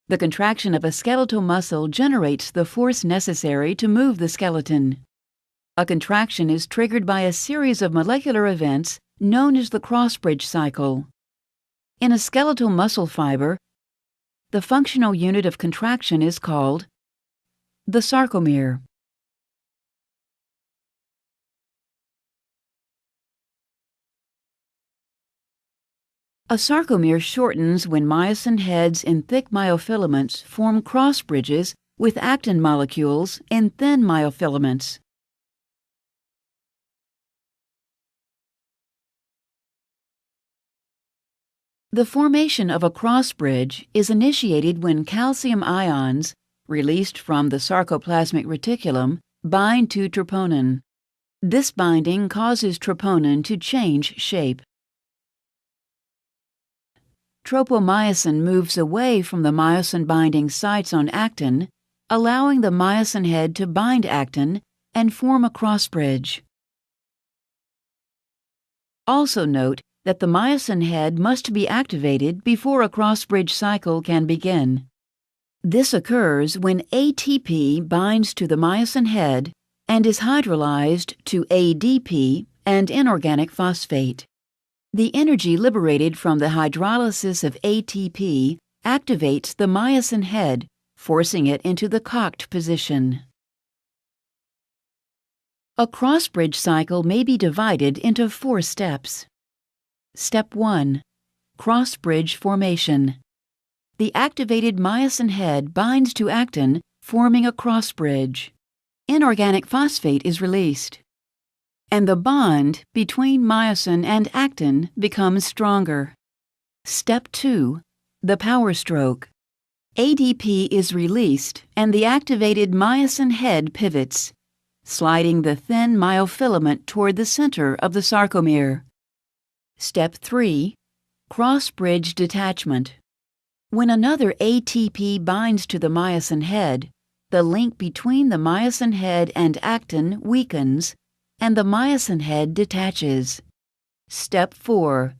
The contraction of a skeletal muscle generates the force necessary to move the skeleton. A contraction is triggered by a series of molecular events known as the cross-bridge cycle. In a skeletal muscle fiber, the functional unit of contraction is called the sarcomere. A sarcomere shortens when myosin heads in thick myofilaments form cross bridges with actin molecules in thin myofilaments. The formation of a cross bridge is initiated when calcium ions, released from the sarcoplasmic reticulum, bind to troponin. This binding causes troponin to change shape. Tropomyosin moves away from the myosin-binding sites on actin, allowing the myosin head to bind actin and form a cross bridge. Also note that the myosin head must be activated before a cross-bridge cycle can begin. This occurs when ATP binds to the myosin head and is hydrolyzed to ADP and inorganic phosphate. The energy liberated from the hydrolysis of ATP activates the myosin head, forcing it into the cocked position. A cross-bridge cycle may be divided into 4 steps. Step 1. Cross-bridge formation. The activated myosin head binds to actin, forming a cross bridge. Inorganic phosphate is released, and the bond between myosin and actin becomes stronger. Step 2. The power stroke. ADP is released and the activated myosin head pivots, sliding the thin myofilament toward the center of the sarcomere. Step 3. Cross-bridge detachment. When another ATP binds to the myosin head, the link between the myosin head and actin weakens, and the myosin head detaches. Step 4.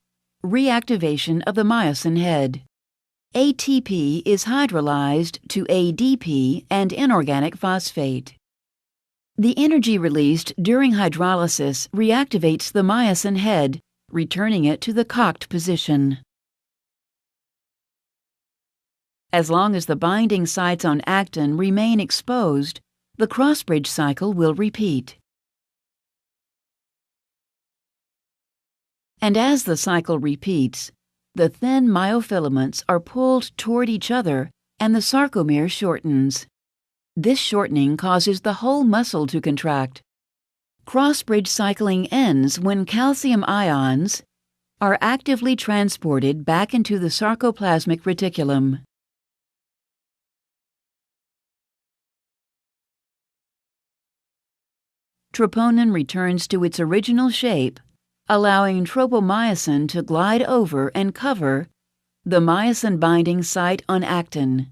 Reactivation of the myosin head. ATP is hydrolyzed to ADP and inorganic phosphate. The energy released during hydrolysis reactivates the myosin head, returning it to the cocked position. As long as the binding sites on actin remain exposed, the cross-bridge cycle will repeat. And as the cycle repeats, the thin myofilaments are pulled toward each other and the sarcomere shortens. This shortening causes the whole muscle to contract. Cross-bridge cycling ends when calcium ions are actively transported back into the sarcoplasmic reticulum. Troponin returns to its original shape, allowing tropomyosin to glide over and cover the myosin-binding site on actin.